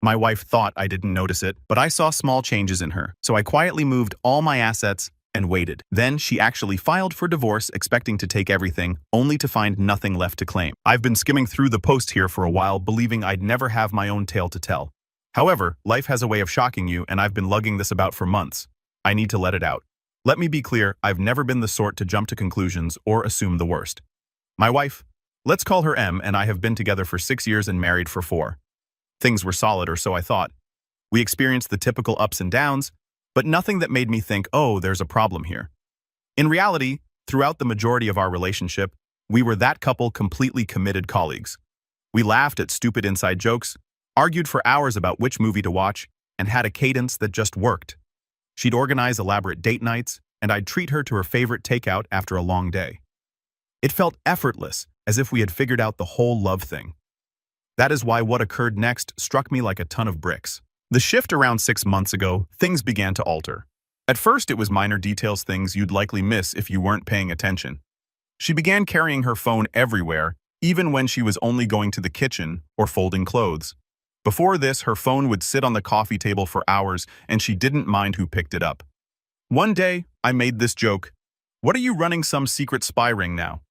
My wife thought I didn't notice it, but I saw small changes in her, so I quietly moved all my assets and waited. Then she actually filed for divorce, expecting to take everything, only to find nothing left to claim. I've been skimming through the post here for a while, believing I'd never have my own tale to tell. However, life has a way of shocking you, and I've been lugging this about for months. I need to let it out. Let me be clear, I've never been the sort to jump to conclusions or assume the worst. My wife, let's call her M, and I have been together for 6 years and married for 4. Things were solid, or so I thought. We experienced the typical ups and downs, but nothing that made me think, oh, there's a problem here. In reality, throughout the majority of our relationship, we were that couple completely committed colleagues. We laughed at stupid inside jokes, argued for hours about which movie to watch, and had a cadence that just worked. She'd organize elaborate date nights, and I'd treat her to her favorite takeout after a long day. It felt effortless, as if we had figured out the whole love thing. That is why what occurred next struck me like a ton of bricks. The shift around 6 months ago, things began to alter. At first, it was minor details, things you'd likely miss if you weren't paying attention. She began carrying her phone everywhere, even when she was only going to the kitchen or folding clothes. Before this, her phone would sit on the coffee table for hours, and she didn't mind who picked it up. One day, I made this joke, "What are you running some secret spy ring now?"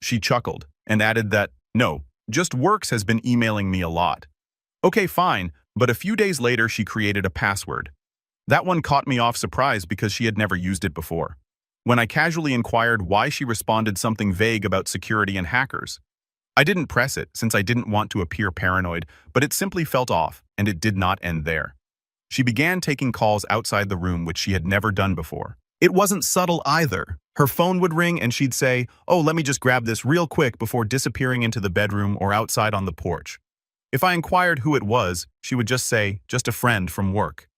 She chuckled and added that, "No, just Works has been emailing me a lot." Okay, fine, but a few days later she created a password. That one caught me off surprise because she had never used it before. When I casually inquired why, she responded something vague about security and hackers. I didn't press it since I didn't want to appear paranoid, but it simply felt off, and it did not end there. She began taking calls outside the room, which she had never done before. It wasn't subtle either. Her phone would ring and she'd say, "Oh, let me just grab this real quick," before disappearing into the bedroom or outside on the porch. If I inquired who it was, she would just say, "Just a friend from work."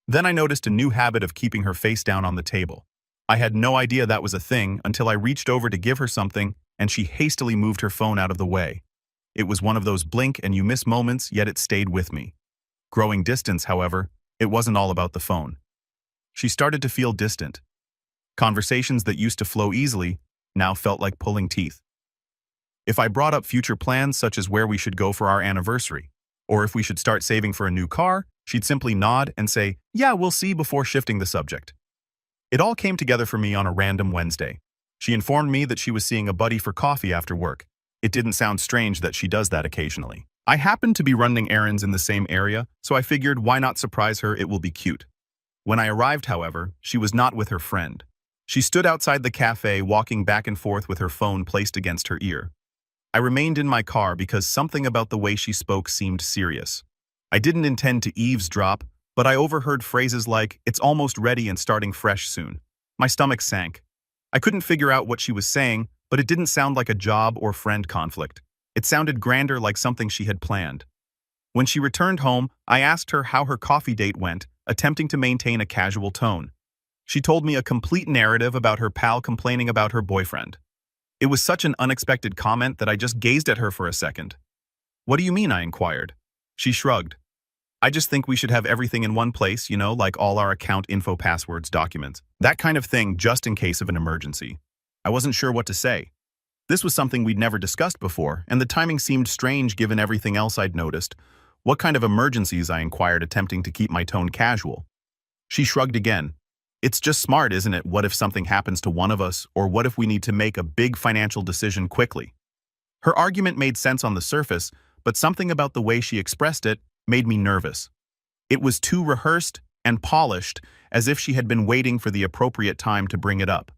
Then I noticed a new habit of keeping her face down on the table. I had no idea that was a thing until I reached over to give her something, and she hastily moved her phone out of the way. It was one of those blink and you miss moments, yet it stayed with me. Growing distance, however, it wasn't all about the phone. She started to feel distant. Conversations that used to flow easily now felt like pulling teeth. If I brought up future plans, such as where we should go for our anniversary, or if we should start saving for a new car, she'd simply nod and say, "Yeah, we'll see," before shifting the subject. It all came together for me on a random Wednesday. She informed me that she was seeing a buddy for coffee after work. It didn't sound strange that she does that occasionally. I happened to be running errands in the same area, so I figured why not surprise her, it will be cute. When I arrived, however, she was not with her friend. She stood outside the cafe, walking back and forth with her phone placed against her ear. I remained in my car because something about the way she spoke seemed serious. I didn't intend to eavesdrop, but I overheard phrases like, "It's almost ready and starting fresh soon." My stomach sank. I couldn't figure out what she was saying, but it didn't sound like a job or friend conflict. It sounded grander, like something she had planned. When she returned home, I asked her how her coffee date went, attempting to maintain a casual tone. She told me a complete narrative about her pal complaining about her boyfriend. It was such an unexpected comment that I just gazed at her for a second. "What do you mean?" I inquired. She shrugged. "I just think we should have everything in one place, like all our account info, passwords, documents. That kind of thing, just in case of an emergency." I wasn't sure what to say. This was something we'd never discussed before, and the timing seemed strange given everything else I'd noticed. "What kind of emergencies?" I inquired, attempting to keep my tone casual. She shrugged again. "It's just smart, isn't it? What if something happens to one of us, or what if we need to make a big financial decision quickly?" Her argument made sense on the surface, but something about the way she expressed it made me nervous. It was too rehearsed and polished, as if she had been waiting for the appropriate time to bring it up.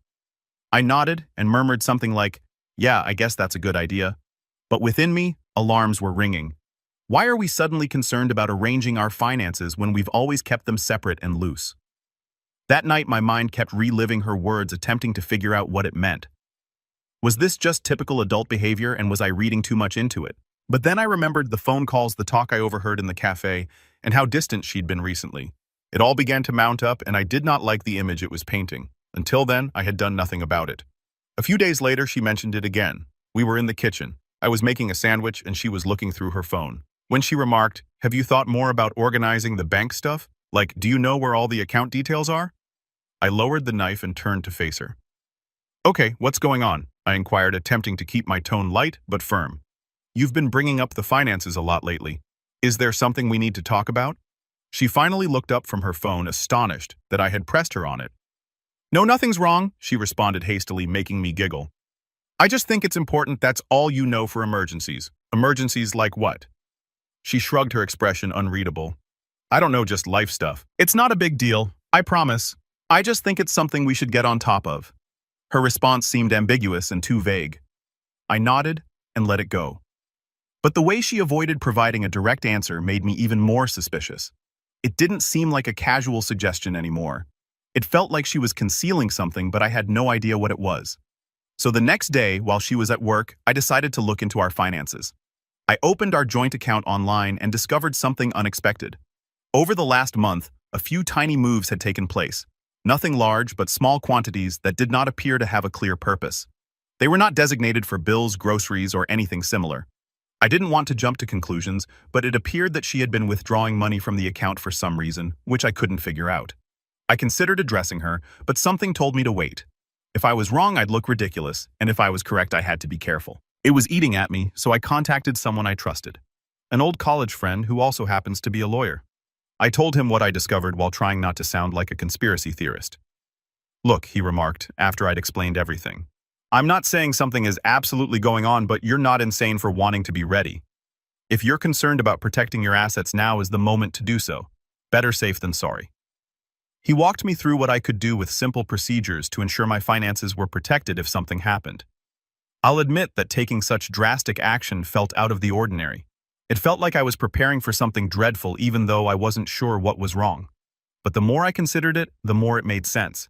I nodded and murmured something like, "Yeah, I guess that's a good idea." But within me, alarms were ringing. Why are we suddenly concerned about arranging our finances when we've always kept them separate and loose? That night, my mind kept reliving her words, attempting to figure out what it meant. Was this just typical adult behavior, and was I reading too much into it? But then I remembered the phone calls, the talk I overheard in the cafe, and how distant she'd been recently. It all began to mount up, and I did not like the image it was painting. Until then, I had done nothing about it. A few days later, she mentioned it again. We were in the kitchen. I was making a sandwich, and she was looking through her phone. When she remarked, "Have you thought more about organizing the bank stuff? Like, do you know where all the account details are?" I lowered the knife and turned to face her. "Okay, what's going on?" I inquired, attempting to keep my tone light but firm. "You've been bringing up the finances a lot lately. Is there something we need to talk about? She finally looked up from her phone, astonished that I had pressed her on it. No, nothing's wrong, she responded hastily, making me giggle. I just think it's important that's all you know for emergencies. Emergencies like what? She shrugged, her expression unreadable. I don't know, just life stuff. It's not a big deal, I promise. I just think it's something we should get on top of. Her response seemed ambiguous and too vague. I nodded and let it go. But the way she avoided providing a direct answer made me even more suspicious. It didn't seem like a casual suggestion anymore. It felt like she was concealing something, but I had no idea what it was. So the next day, while she was at work, I decided to look into our finances. I opened our joint account online and discovered something unexpected. Over the last month, a few tiny moves had taken place. Nothing large, but small quantities that did not appear to have a clear purpose. They were not designated for bills, groceries, or anything similar. I didn't want to jump to conclusions, but it appeared that she had been withdrawing money from the account for some reason, which I couldn't figure out. I considered addressing her, but something told me to wait. If I was wrong, I'd look ridiculous, and if I was correct, I had to be careful. It was eating at me, so I contacted someone I trusted. An old college friend who also happens to be a lawyer. I told him what I discovered while trying not to sound like a conspiracy theorist. Look, he remarked, after I'd explained everything. I'm not saying something is absolutely going on, but you're not insane for wanting to be ready. If you're concerned about protecting your assets, now is the moment to do so. Better safe than sorry. He walked me through what I could do with simple procedures to ensure my finances were protected if something happened. I'll admit that taking such drastic action felt out of the ordinary. It felt like I was preparing for something dreadful even though I wasn't sure what was wrong. But the more I considered it, the more it made sense.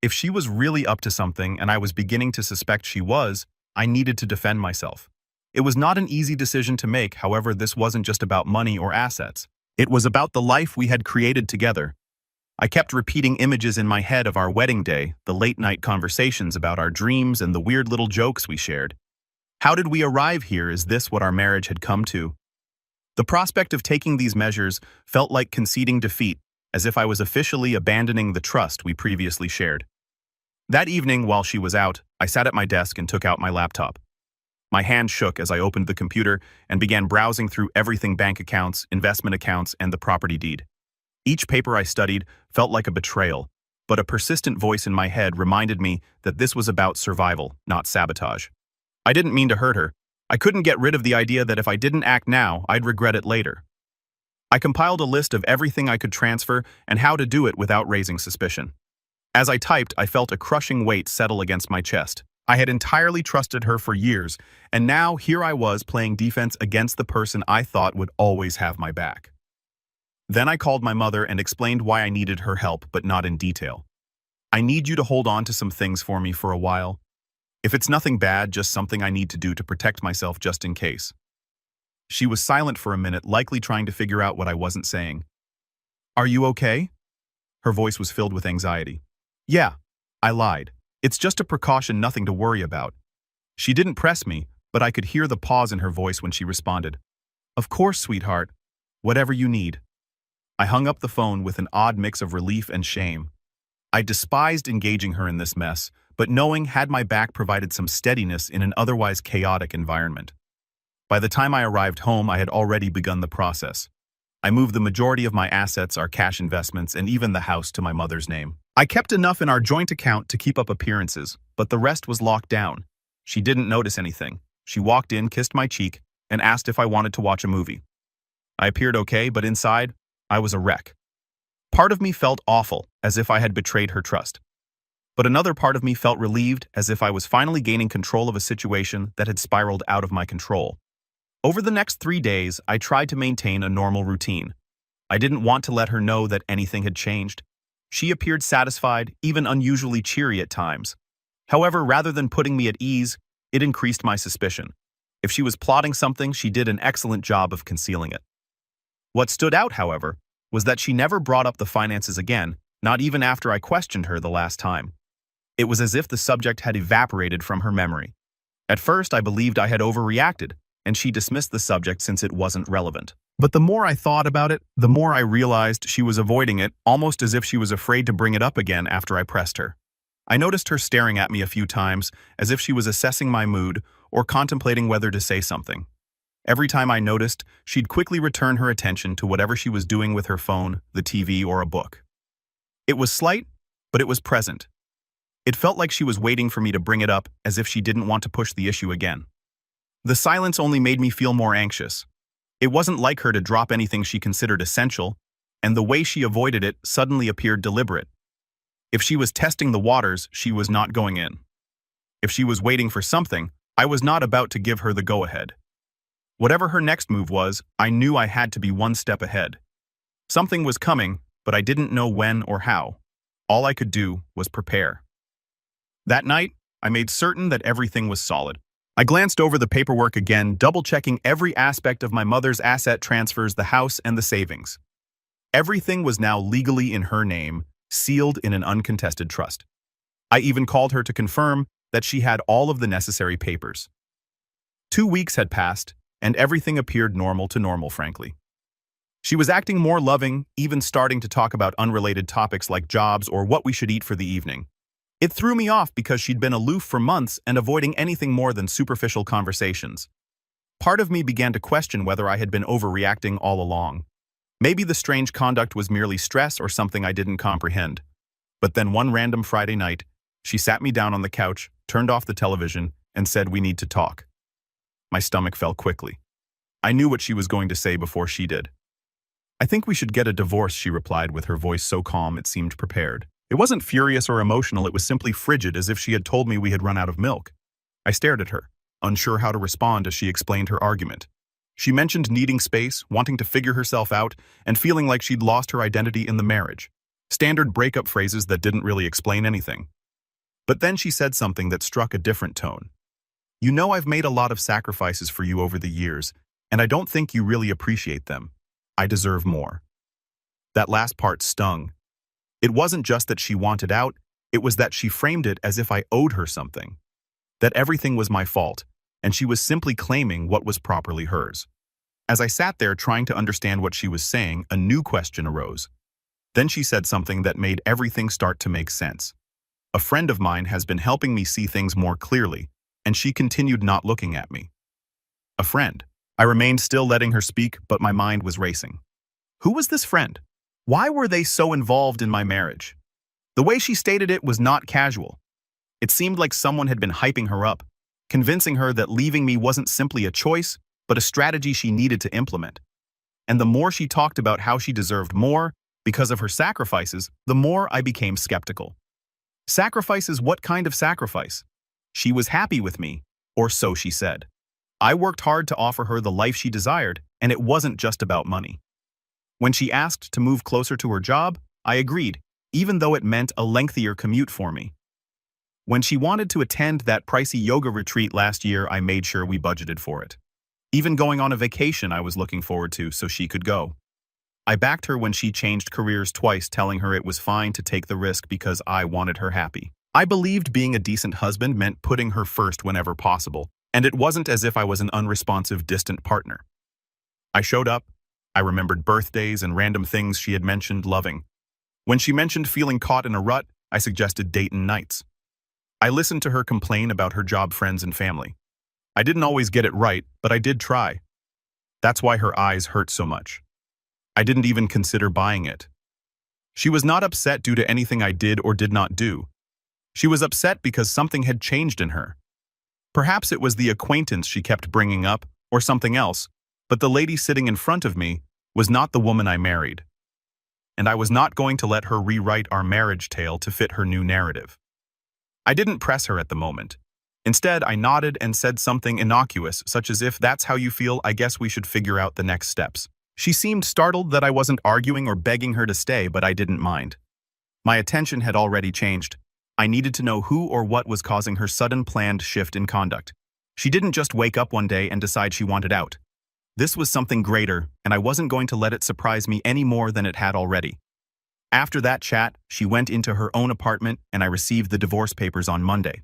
If she was really up to something and I was beginning to suspect she was, I needed to defend myself. It was not an easy decision to make, however, this wasn't just about money or assets. It was about the life we had created together. I kept repeating images in my head of our wedding day, the late-night conversations about our dreams and the weird little jokes we shared. How did we arrive here? Is this what our marriage had come to? The prospect of taking these measures felt like conceding defeat, as if I was officially abandoning the trust we previously shared. That evening, while she was out, I sat at my desk and took out my laptop. My hand shook as I opened the computer and began browsing through everything: bank accounts, investment accounts, and the property deed. Each paper I studied felt like a betrayal, but a persistent voice in my head reminded me that this was about survival, not sabotage. I didn't mean to hurt her. I couldn't get rid of the idea that if I didn't act now, I'd regret it later. I compiled a list of everything I could transfer and how to do it without raising suspicion. As I typed, I felt a crushing weight settle against my chest. I had entirely trusted her for years, and now here I was playing defense against the person I thought would always have my back. Then I called my mother and explained why I needed her help, but not in detail. I need you to hold on to some things for me for a while. If it's nothing bad, just something I need to do to protect myself just in case. She was silent for a minute, likely trying to figure out what I wasn't saying. Are you okay? Her voice was filled with anxiety. Yeah, I lied. It's just a precaution, nothing to worry about. She didn't press me, but I could hear the pause in her voice when she responded. Of course, sweetheart. Whatever you need. I hung up the phone with an odd mix of relief and shame. I despised engaging her in this mess, but knowing had my back provided some steadiness in an otherwise chaotic environment. By the time I arrived home, I had already begun the process. I moved the majority of my assets, our cash investments, and even the house to my mother's name. I kept enough in our joint account to keep up appearances, but the rest was locked down. She didn't notice anything. She walked in, kissed my cheek, and asked if I wanted to watch a movie. I appeared okay, but inside, I was a wreck. Part of me felt awful, as if I had betrayed her trust. But another part of me felt relieved, as if I was finally gaining control of a situation that had spiraled out of my control. Over the next 3 days, I tried to maintain a normal routine. I didn't want to let her know that anything had changed. She appeared satisfied, even unusually cheery at times. However, rather than putting me at ease, it increased my suspicion. If she was plotting something, she did an excellent job of concealing it. What stood out, however, was that she never brought up the finances again, not even after I questioned her the last time. It was as if the subject had evaporated from her memory. At first, I believed I had overreacted, and she dismissed the subject since it wasn't relevant. But the more I thought about it, the more I realized she was avoiding it, almost as if she was afraid to bring it up again after I pressed her. I noticed her staring at me a few times, as if she was assessing my mood or contemplating whether to say something. Every time I noticed, she'd quickly return her attention to whatever she was doing with her phone, the TV, or a book. It was slight, but it was present. It felt like she was waiting for me to bring it up, as if she didn't want to push the issue again. The silence only made me feel more anxious. It wasn't like her to drop anything she considered essential, and the way she avoided it suddenly appeared deliberate. If she was testing the waters, she was not going in. If she was waiting for something, I was not about to give her the go-ahead. Whatever her next move was, I knew I had to be one step ahead. Something was coming, but I didn't know when or how. All I could do was prepare. That night, I made certain that everything was solid. I glanced over the paperwork again, double-checking every aspect of my mother's asset transfers, the house and the savings. Everything was now legally in her name, sealed in an uncontested trust. I even called her to confirm that she had all of the necessary papers. 2 weeks had passed, and everything appeared normal to normal, frankly. She was acting more loving, even starting to talk about unrelated topics like jobs or what we should eat for the evening. It threw me off because she'd been aloof for months and avoiding anything more than superficial conversations. Part of me began to question whether I had been overreacting all along. Maybe the strange conduct was merely stress or something I didn't comprehend. But then one random Friday night, she sat me down on the couch, turned off the television, and said, "We need to talk." My stomach fell quickly. I knew what she was going to say before she did. "I think we should get a divorce," she replied with her voice so calm it seemed prepared. It wasn't furious or emotional, it was simply frigid, as if she had told me we had run out of milk. I stared at her, unsure how to respond as she explained her argument. She mentioned needing space, wanting to figure herself out, and feeling like she'd lost her identity in the marriage. Standard breakup phrases that didn't really explain anything. But then she said something that struck a different tone. "You know, I've made a lot of sacrifices for you over the years, and I don't think you really appreciate them. I deserve more." That last part stung. It wasn't just that she wanted out, it was that she framed it as if I owed her something. That everything was my fault, and she was simply claiming what was properly hers. As I sat there trying to understand what she was saying, a new question arose. Then she said something that made everything start to make sense. "A friend of mine has been helping me see things more clearly," and she continued, not looking at me. A friend. I remained still, letting her speak, but my mind was racing. Who was this friend? Why were they so involved in my marriage? The way she stated it was not casual. It seemed like someone had been hyping her up, convincing her that leaving me wasn't simply a choice, but a strategy she needed to implement. And the more she talked about how she deserved more because of her sacrifices, the more I became skeptical. Sacrifices? What kind of sacrifice? She was happy with me, or so she said. I worked hard to offer her the life she desired, and it wasn't just about money. When she asked to move closer to her job, I agreed, even though it meant a lengthier commute for me. When she wanted to attend that pricey yoga retreat last year, I made sure we budgeted for it. Even going on a vacation I was looking forward to so she could go. I backed her when she changed careers twice, telling her it was fine to take the risk because I wanted her happy. I believed being a decent husband meant putting her first whenever possible, and it wasn't as if I was an unresponsive, distant partner. I showed up. I remembered birthdays and random things she had mentioned loving. When she mentioned feeling caught in a rut, I suggested Dayton nights. I listened to her complain about her job, friends, and family. I didn't always get it right, but I did try. That's why her eyes hurt so much. I didn't even consider buying it. She was not upset due to anything I did or did not do. She was upset because something had changed in her. Perhaps it was the acquaintance she kept bringing up, or something else, but the lady sitting in front of me was not the woman I married. And I was not going to let her rewrite our marriage tale to fit her new narrative. I didn't press her at the moment. Instead, I nodded and said something innocuous, such as, "If that's how you feel, I guess we should figure out the next steps." She seemed startled that I wasn't arguing or begging her to stay, but I didn't mind. My attention had already changed. I needed to know who or what was causing her sudden planned shift in conduct. She didn't just wake up one day and decide she wanted out. This was something greater, and I wasn't going to let it surprise me any more than it had already. After that chat, she went into her own apartment, and I received the divorce papers on Monday.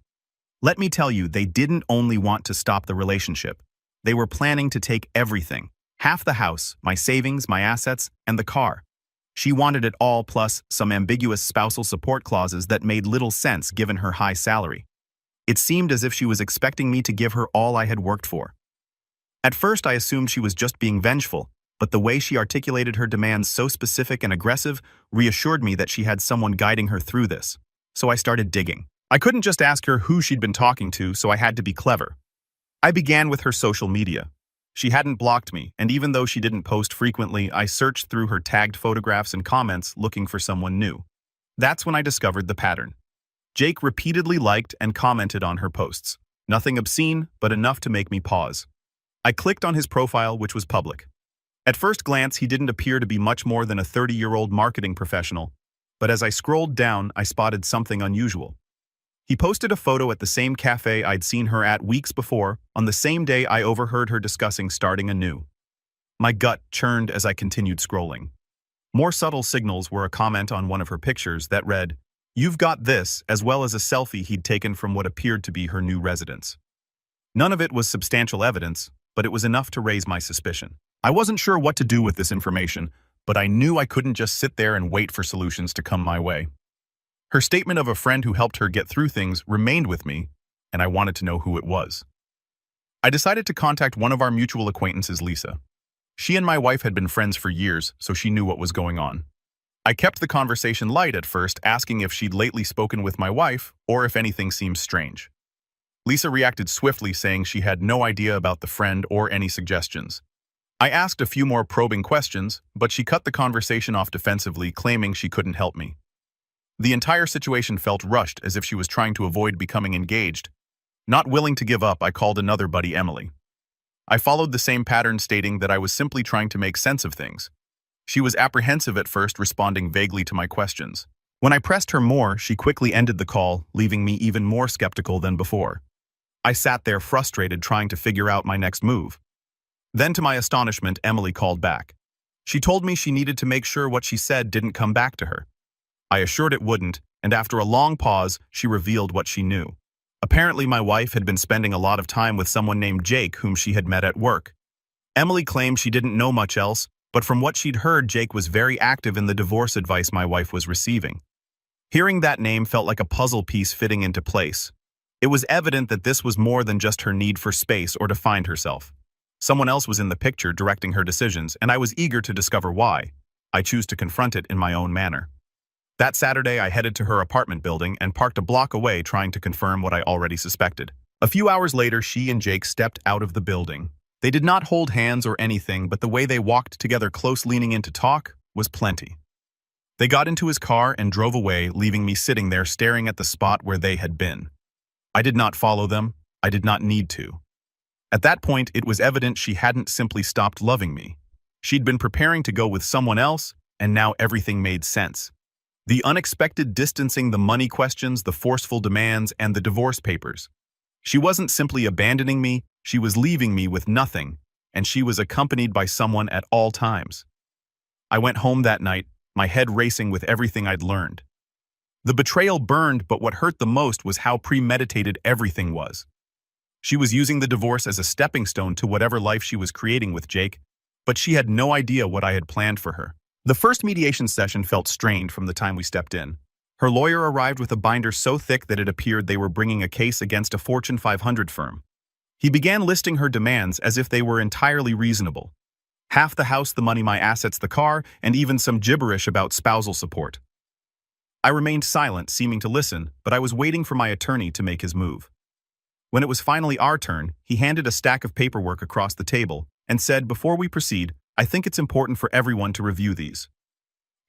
Let me tell you, they didn't only want to stop the relationship. They were planning to take everything. Half the house, my savings, my assets, and the car. She wanted it all, plus some ambiguous spousal support clauses that made little sense given her high salary. It seemed as if she was expecting me to give her all I had worked for. At first, I assumed she was just being vengeful, but the way she articulated her demands so specific and aggressive reassured me that she had someone guiding her through this. So I started digging. I couldn't just ask her who she'd been talking to, so I had to be clever. I began with her social media. She hadn't blocked me, and even though she didn't post frequently, I searched through her tagged photographs and comments looking for someone new. That's when I discovered the pattern. Jake repeatedly liked and commented on her posts. Nothing obscene, but enough to make me pause. I clicked on his profile, which was public. At first glance, he didn't appear to be much more than a 30-year-old marketing professional, but as I scrolled down, I spotted something unusual. He posted a photo at the same cafe I'd seen her at weeks before, on the same day I overheard her discussing starting anew. My gut churned as I continued scrolling. More subtle signals were a comment on one of her pictures that read, "You've got this," as well as a selfie he'd taken from what appeared to be her new residence. None of it was substantial evidence, but it was enough to raise my suspicion. I wasn't sure what to do with this information, but I knew I couldn't just sit there and wait for solutions to come my way. Her statement of a friend who helped her get through things remained with me, and I wanted to know who it was. I decided to contact one of our mutual acquaintances, Lisa. She and my wife had been friends for years, so she knew what was going on. I kept the conversation light at first, asking if she'd lately spoken with my wife or if anything seemed strange. Lisa reacted swiftly, saying she had no idea about the friend or any suggestions. I asked a few more probing questions, but she cut the conversation off defensively, claiming she couldn't help me. The entire situation felt rushed, as if she was trying to avoid becoming engaged. Not willing to give up, I called another buddy, Emily. I followed the same pattern, stating that I was simply trying to make sense of things. She was apprehensive at first, responding vaguely to my questions. When I pressed her more, she quickly ended the call, leaving me even more skeptical than before. I sat there frustrated, trying to figure out my next move. Then, to my astonishment, Emily called back. She told me she needed to make sure what she said didn't come back to her. I assured it wouldn't, and after a long pause, she revealed what she knew. Apparently, my wife had been spending a lot of time with someone named Jake, whom she had met at work. Emily claimed she didn't know much else, but from what she'd heard, Jake was very active in the divorce advice my wife was receiving. Hearing that name felt like a puzzle piece fitting into place. It was evident that this was more than just her need for space or to find herself. Someone else was in the picture, directing her decisions, and I was eager to discover why. I chose to confront it in my own manner. That Saturday, I headed to her apartment building and parked a block away, trying to confirm what I already suspected. A few hours later, she and Jake stepped out of the building. They did not hold hands or anything, but the way they walked together, close, leaning in to talk, was plenty. They got into his car and drove away, leaving me sitting there staring at the spot where they had been. I did not follow them. I did not need to. At that point, it was evident she hadn't simply stopped loving me. She'd been preparing to go with someone else, and now everything made sense. The unexpected distancing, the money questions, the forceful demands, and the divorce papers. She wasn't simply abandoning me, she was leaving me with nothing, and she was accompanied by someone at all times. I went home that night, my head racing with everything I'd learned. The betrayal burned, but what hurt the most was how premeditated everything was. She was using the divorce as a stepping stone to whatever life she was creating with Jake, but she had no idea what I had planned for her. The first mediation session felt strained from the time we stepped in. Her lawyer arrived with a binder so thick that it appeared they were bringing a case against a Fortune 500 firm. He began listing her demands as if they were entirely reasonable. Half the house, the money, my assets, the car, and even some gibberish about spousal support. I remained silent, seeming to listen, but I was waiting for my attorney to make his move. When it was finally our turn, he handed a stack of paperwork across the table and said, "Before we proceed, I think it's important for everyone to review these."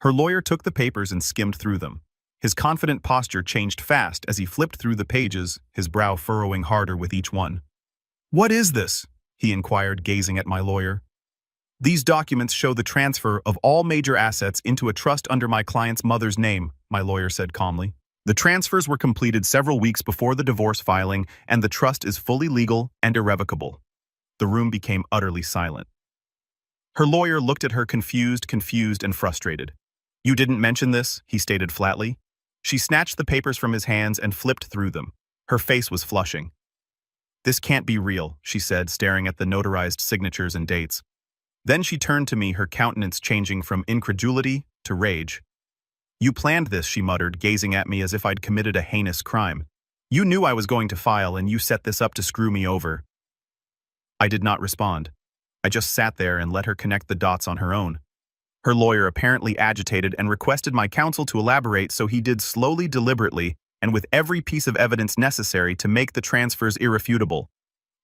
Her lawyer took the papers and skimmed through them. His confident posture changed fast as he flipped through the pages, his brow furrowing harder with each one. "What is this?" he inquired, gazing at my lawyer. "These documents show the transfer of all major assets into a trust under my client's mother's name," my lawyer said calmly. "The transfers were completed several weeks before the divorce filing, and the trust is fully legal and irrevocable." The room became utterly silent. Her lawyer looked at her confused and frustrated. "You didn't mention this," he stated flatly. She snatched the papers from his hands and flipped through them. Her face was flushing. "This can't be real," she said, staring at the notarized signatures and dates. Then she turned to me, her countenance changing from incredulity to rage. "You planned this," she muttered, gazing at me as if I'd committed a heinous crime. "You knew I was going to file, and you set this up to screw me over." I did not respond. I just sat there and let her connect the dots on her own. Her lawyer apparently agitated and requested my counsel to elaborate, so he did slowly, deliberately, and with every piece of evidence necessary to make the transfers irrefutable.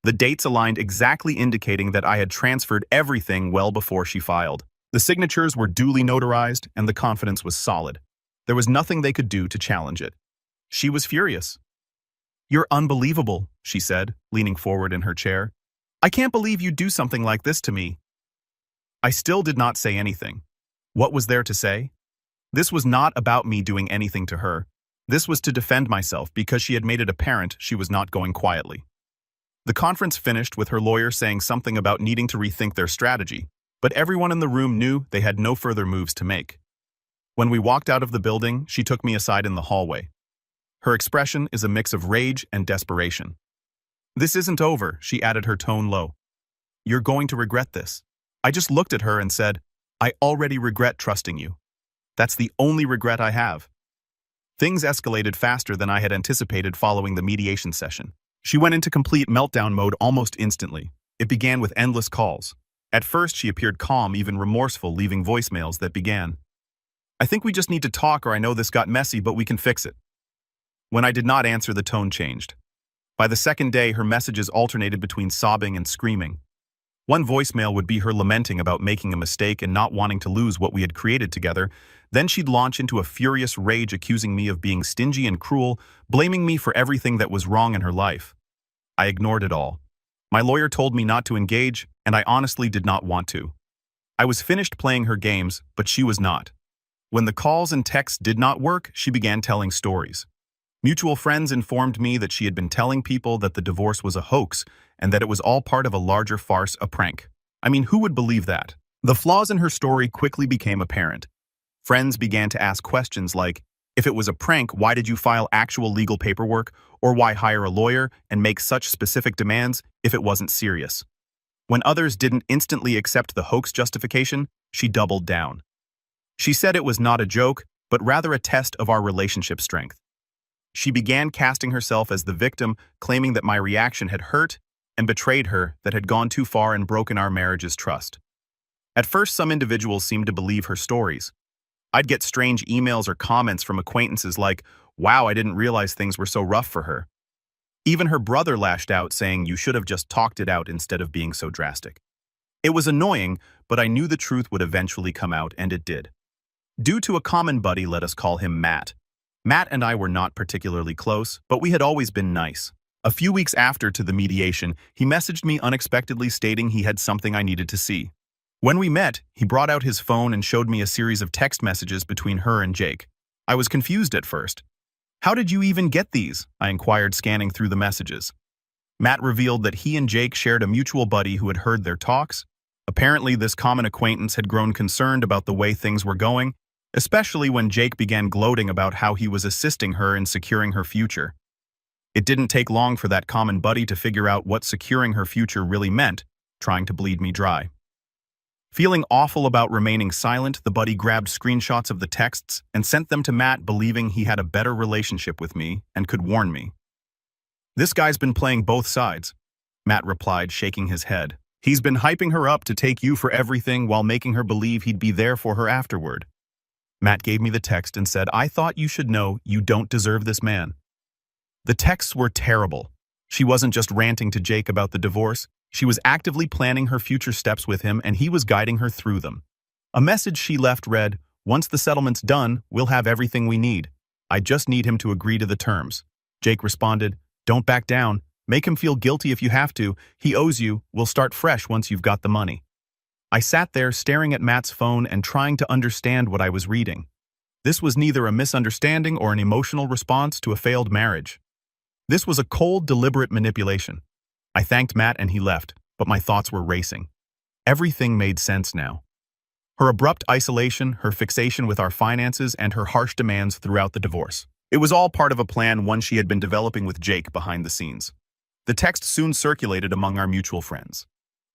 The dates aligned exactly, indicating that I had transferred everything well before she filed. The signatures were duly notarized, and the confidence was solid. There was nothing they could do to challenge it. She was furious. "You're unbelievable," she said, leaning forward in her chair. "I can't believe you'd do something like this to me." I still did not say anything. What was there to say? This was not about me doing anything to her. This was to defend myself because she had made it apparent she was not going quietly. The conference finished with her lawyer saying something about needing to rethink their strategy, but everyone in the room knew they had no further moves to make. When we walked out of the building, she took me aside in the hallway. Her expression is a mix of rage and desperation. "This isn't over," she added, her tone low. "You're going to regret this." I just looked at her and said, "I already regret trusting you. That's the only regret I have." Things escalated faster than I had anticipated following the mediation session. She went into complete meltdown mode almost instantly. It began with endless calls. At first, she appeared calm, even remorseful, leaving voicemails that began, "I think we just need to talk, or I know this got messy, but we can fix it." When I did not answer, the tone changed. By the second day, her messages alternated between sobbing and screaming. One voicemail would be her lamenting about making a mistake and not wanting to lose what we had created together. Then she'd launch into a furious rage, accusing me of being stingy and cruel, blaming me for everything that was wrong in her life. I ignored it all. My lawyer told me not to engage, and I honestly did not want to. I was finished playing her games, but she was not. When the calls and texts did not work, she began telling stories. Mutual friends informed me that she had been telling people that the divorce was a hoax and that it was all part of a larger farce, a prank. I mean, who would believe that? The flaws in her story quickly became apparent. Friends began to ask questions like, if it was a prank, why did you file actual legal paperwork, or why hire a lawyer and make such specific demands if it wasn't serious? When others didn't instantly accept the hoax justification, she doubled down. She said it was not a joke, but rather a test of our relationship strength. She began casting herself as the victim, claiming that my reaction had hurt and betrayed her, that had gone too far and broken our marriage's trust. At first, some individuals seemed to believe her stories. I'd get strange emails or comments from acquaintances like, "Wow, I didn't realize things were so rough for her." Even her brother lashed out, saying, "You should have just talked it out instead of being so drastic." It was annoying, but I knew the truth would eventually come out, and it did. Due to a common buddy, let us call him Matt. Matt and I were not particularly close, but we had always been nice. A few weeks after to the mediation, he messaged me unexpectedly, stating he had something I needed to see. When we met, he brought out his phone and showed me a series of text messages between her and Jake. I was confused at first. "How did you even get these?" I inquired, scanning through the messages. Matt revealed that he and Jake shared a mutual buddy who had heard their talks. Apparently, this common acquaintance had grown concerned about the way things were going, especially when Jake began gloating about how he was assisting her in securing her future. It didn't take long for that common buddy to figure out what securing her future really meant, trying to bleed me dry. Feeling awful about remaining silent, the buddy grabbed screenshots of the texts and sent them to Matt, believing he had a better relationship with me and could warn me. "This guy's been playing both sides," Matt replied, shaking his head. "He's been hyping her up to take you for everything while making her believe he'd be there for her afterward." Matt gave me the text and said, "I thought you should know you don't deserve this man." The texts were terrible. She wasn't just ranting to Jake about the divorce. She was actively planning her future steps with him, and he was guiding her through them. A message she left read, "Once the settlement's done, we'll have everything we need. I just need him to agree to the terms." Jake responded, "Don't back down. Make him feel guilty if you have to. He owes you. We'll start fresh once you've got the money." I sat there staring at Matt's phone and trying to understand what I was reading. This was neither a misunderstanding or an emotional response to a failed marriage. This was a cold, deliberate manipulation. I thanked Matt and he left, but my thoughts were racing. Everything made sense now. Her abrupt isolation, her fixation with our finances, and her harsh demands throughout the divorce. It was all part of a plan, one she had been developing with Jake behind the scenes. The text soon circulated among our mutual friends.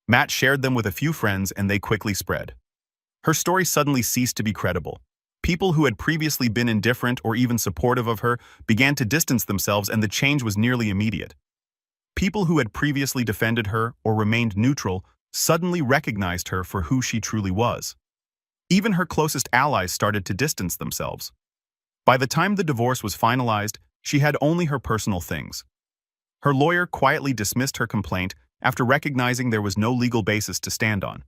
Matt shared them with a few friends and they quickly spread. Her story suddenly ceased to be credible. People who had previously been indifferent or even supportive of her began to distance themselves, and the change was nearly immediate. People who had previously defended her or remained neutral suddenly recognized her for who she truly was. Even her closest allies started to distance themselves. By the time the divorce was finalized, she had only her personal things. Her lawyer quietly dismissed her complaint after recognizing there was no legal basis to stand on.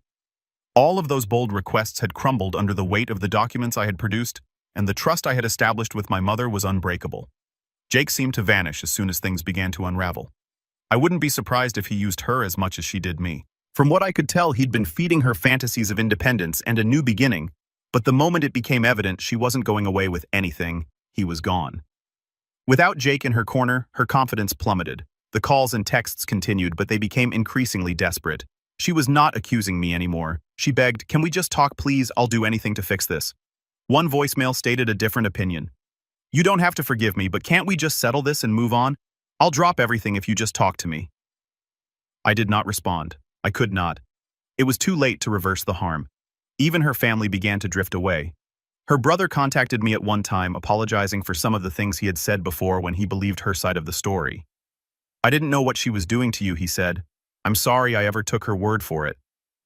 All of those bold requests had crumbled under the weight of the documents I had produced, and the trust I had established with my mother was unbreakable. Jake seemed to vanish as soon as things began to unravel. I wouldn't be surprised if he used her as much as she did me. From what I could tell, he'd been feeding her fantasies of independence and a new beginning, but the moment it became evident she wasn't going away with anything, he was gone. Without Jake in her corner, her confidence plummeted. The calls and texts continued, but they became increasingly desperate. She was not accusing me anymore. She begged, "Can we just talk, please? I'll do anything to fix this." One voicemail stated a different opinion. "You don't have to forgive me, but can't we just settle this and move on? I'll drop everything if you just talk to me." I did not respond. I could not. It was too late to reverse the harm. Even her family began to drift away. Her brother contacted me at one time, apologizing for some of the things he had said before when he believed her side of the story. "I didn't know what she was doing to you," he said. "I'm sorry I ever took her word for it.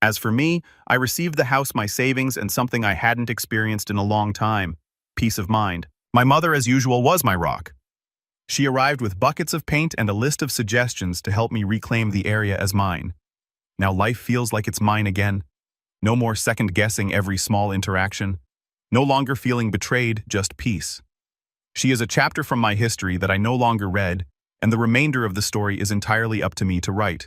As for me, I received the house, my savings, and something I hadn't experienced in a long time: peace of mind. My mother, as usual, was my rock. She arrived with buckets of paint and a list of suggestions to help me reclaim the area as mine. Now life feels like it's mine again. No more second-guessing every small interaction. No longer feeling betrayed, just peace. She is a chapter from my history that I no longer read, and the remainder of the story is entirely up to me to write."